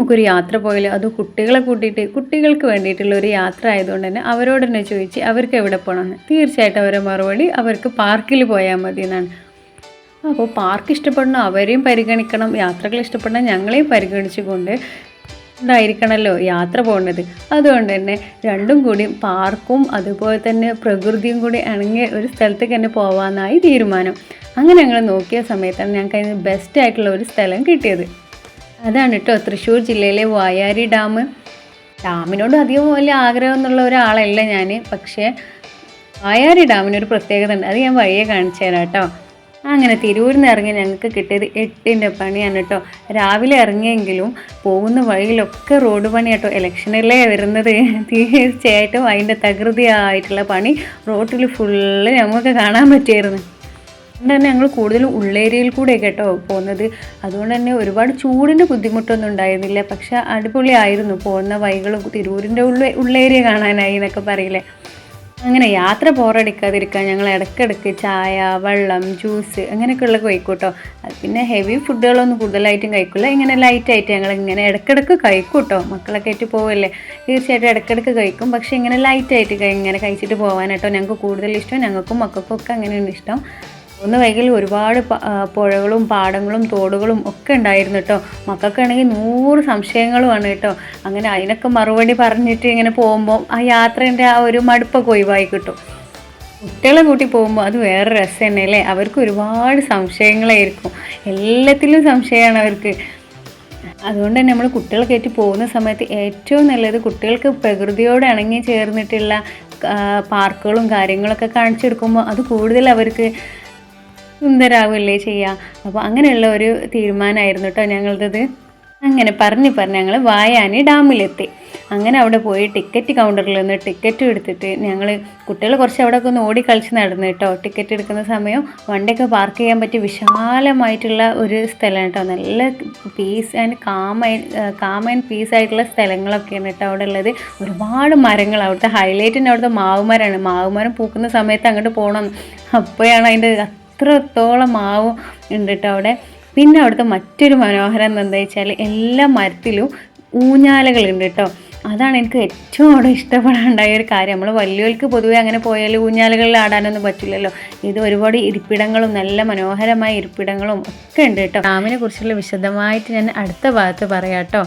നമുക്കൊരു യാത്ര പോയാലോ, അത് കുട്ടികളെ കൂട്ടിയിട്ട് കുട്ടികൾക്ക് വേണ്ടിയിട്ടുള്ള ഒരു യാത്ര ആയതുകൊണ്ട് തന്നെ അവരോട് തന്നെ ചോദിച്ച് അവർക്ക് എവിടെ പോകണമെന്ന്. തീർച്ചയായിട്ടും അവരെ മറുപടി അവർക്ക് പാർക്കിൽ പോയാൽ മതി എന്നാണ്. അപ്പോൾ പാർക്ക് ഇഷ്ടപ്പെടുന്ന അവരെയും പരിഗണിക്കണം, യാത്രകൾ ഇഷ്ടപ്പെടുന്ന ഞങ്ങളെയും പരിഗണിച്ചുകൊണ്ട് ഇതായിരിക്കണമല്ലോ യാത്ര പോകേണ്ടത്. അതുകൊണ്ട് തന്നെ രണ്ടും കൂടി പാർക്കും അതുപോലെ തന്നെ പ്രകൃതിയും കൂടി ഇണങ്ങിയ ഒരു സ്ഥലത്തേക്ക് തന്നെ പോകാമെന്നായി തീരുമാനം. അങ്ങനെ ഞങ്ങൾ നോക്കിയ സമയത്താണ് ഞങ്ങൾക്ക് അതിന് ബെസ്റ്റ് ആയിട്ടുള്ള ഒരു സ്ഥലം കിട്ടിയത്. അതാണ് കേട്ടോ തൃശ്ശൂർ ജില്ലയിലെ വായാരി ഡാം. ഡാമിനോട് അധികം വലിയ ആഗ്രഹം എന്നുള്ള ഒരാളല്ല ഞാൻ, പക്ഷേ വായാരി ഡാമിനൊരു പ്രത്യേകത ഉണ്ട്, അത് ഞാൻ വഴിയെ കാണിച്ചു തരാം കേട്ടോ. അങ്ങനെ തിരൂരിൽ നിന്ന് ഇറങ്ങി ഞങ്ങൾക്ക് കിട്ടിയത് 8ൻ്റെ പണിയാണ് കേട്ടോ. രാവിലെ ഇറങ്ങിയെങ്കിലും പോകുന്ന വഴിയിലൊക്കെ റോഡ് പണി കേട്ടോ. ഇലക്ഷനല്ലേ വരുന്നത്, തീർച്ചയായിട്ടും അതിൻ്റെ തകൃതിയായിട്ടുള്ള പണി റോട്ടിൽ ഫുള്ള് നമുക്ക് കാണാൻ പറ്റിയായിരുന്നു. അതുകൊണ്ട് തന്നെ ഞങ്ങൾ കൂടുതലും ഉള്ളേരിയയിൽ കൂടെ കേട്ടോ പോകുന്നത്. അതുകൊണ്ട് തന്നെ ഒരുപാട് ചൂടിൻ്റെ ബുദ്ധിമുട്ടൊന്നും ഉണ്ടായിരുന്നില്ല, പക്ഷെ അടിപൊളിയായിരുന്നു പോകുന്ന വഴികളും. തിരൂരിൻ്റെ ഉള്ളേരിയ കാണാനായി എന്നൊക്കെ പറയില്ലേ. അങ്ങനെ യാത്ര ബോറടിക്കാതിരിക്കാൻ ഞങ്ങൾ ഇടയ്ക്കിടയ്ക്ക് ചായ, വെള്ളം, ജ്യൂസ് അങ്ങനെയൊക്കെയുള്ള കഴിക്കും കേട്ടോ. പിന്നെ ഹെവി ഫുഡുകളൊന്നും കൂടുതലായിട്ടും കഴിക്കില്ല, ഇങ്ങനെ ലൈറ്റായിട്ട് ഞങ്ങൾ ഇങ്ങനെ ഇടയ്ക്കിടയ്ക്ക് കഴിക്കും കേട്ടോ. മക്കളൊക്കെ ആയിട്ട് പോവല്ലേ, തീർച്ചയായിട്ടും ഇടയ്ക്കിടയ്ക്ക് കഴിക്കും. പക്ഷേ ഇങ്ങനെ ലൈറ്റായിട്ട് ഇങ്ങനെ കഴിച്ചിട്ട് പോകാനായിട്ടോ ഞങ്ങൾക്ക് കൂടുതൽ ഇഷ്ടം. ഞങ്ങൾക്കും മക്കൾക്കും ഒക്കെ അങ്ങനെയാണ് ഇഷ്ടം. ഒന്ന് വൈകിൽ ഒരുപാട് പുഴകളും പാടങ്ങളും തോടുകളും ഒക്കെ ഉണ്ടായിരുന്നു കേട്ടോ. മക്കൾക്കാണെങ്കിൽ 100 സംശയങ്ങളുമാണ് കേട്ടോ. അങ്ങനെ അതിനൊക്കെ മറുപടി പറഞ്ഞിട്ട് ഇങ്ങനെ പോകുമ്പോൾ ആ യാത്രേൻ്റെ ആ ഒരു മടുപ്പൊക്കെ ഒഴിവായി കിട്ടും. കുട്ടികളെ കൂട്ടി പോകുമ്പോൾ അത് വേറെ രസം തന്നെ അല്ലേ. അവർക്ക് ഒരുപാട് സംശയങ്ങളായിരിക്കും, എല്ലാത്തിലും സംശയമാണ് അവർക്ക്. അതുകൊണ്ട് തന്നെ നമ്മൾ കുട്ടികളെ കയറ്റി പോകുന്ന സമയത്ത് ഏറ്റവും നല്ലത് കുട്ടികൾക്ക് പ്രകൃതിയോട് ഇണങ്ങി ചേർന്നിട്ടുള്ള പാർക്കുകളും കാര്യങ്ങളൊക്കെ കാണിച്ചെടുക്കുമ്പോൾ അത് കൂടുതൽ അവർക്ക് സുന്ദരാവുകയല്ലേ ചെയ്യുക. അപ്പോൾ അങ്ങനെയുള്ള ഒരു തീരുമാനമായിരുന്നു കേട്ടോ ഞങ്ങളത്. അങ്ങനെ പറഞ്ഞ് ഞങ്ങൾ വായാനി ഡാമിലെത്തി. അങ്ങനെ അവിടെ പോയി ടിക്കറ്റ് കൗണ്ടറിൽ നിന്ന് ടിക്കറ്റ് എടുത്തിട്ട് ഞങ്ങൾ കുട്ടികൾ കുറച്ച് അവിടെയൊക്കെ ഒന്ന് ഓടിക്കളിച്ച് നടന്നു കേട്ടോ. ടിക്കറ്റ് എടുക്കുന്ന സമയം വണ്ടിയൊക്കെ പാർക്ക് ചെയ്യാൻ പറ്റിയ വിശാലമായിട്ടുള്ള ഒരു സ്ഥലമാണ് കേട്ടോ. നല്ല piece and calm and piece ആയിട്ടുള്ള സ്ഥലങ്ങളൊക്കെയാണ് കേട്ടോ അവിടെ ഉള്ളത്. ഒരുപാട് മരങ്ങൾ, അവിടുത്തെ ഹൈലൈറ്റിൻ്റെ അവിടുത്തെ മാവുമരമാണ്. മാവുമരം പൂക്കുന്ന സമയത്ത് അങ്ങോട്ട് പോകണം, അപ്പോഴാണ് അതിൻ്റെ അത്രത്തോളം മാവ് ഉണ്ട് കേട്ടോ അവിടെ. പിന്നെ അവിടുത്തെ മറ്റൊരു മനോഹരം എന്താ വെച്ചാൽ എല്ലാ മരത്തിലും ഊഞ്ഞാലകളുണ്ട് കേട്ടോ. അതാണ് എനിക്ക് ഏറ്റവും അവിടെ ഇഷ്ടപ്പെടാണ്ടായ ഒരു കാര്യം. നമ്മൾ വലിയവർക്ക് പൊതുവേ അങ്ങനെ പോയാൽ ഊഞ്ഞാലുകളിൽ ആടാനൊന്നും പറ്റില്ലല്ലോ. ഇത് ഒരുപാട് ഇരിപ്പിടങ്ങളും നല്ല മനോഹരമായ ഇരിപ്പിടങ്ങളും ഒക്കെ ഉണ്ട് കേട്ടോ. ഡാമിനെ കുറിച്ചുള്ള വിശദമായിട്ട് ഞാൻ അടുത്ത ഭാഗത്ത് പറയാം കേട്ടോ.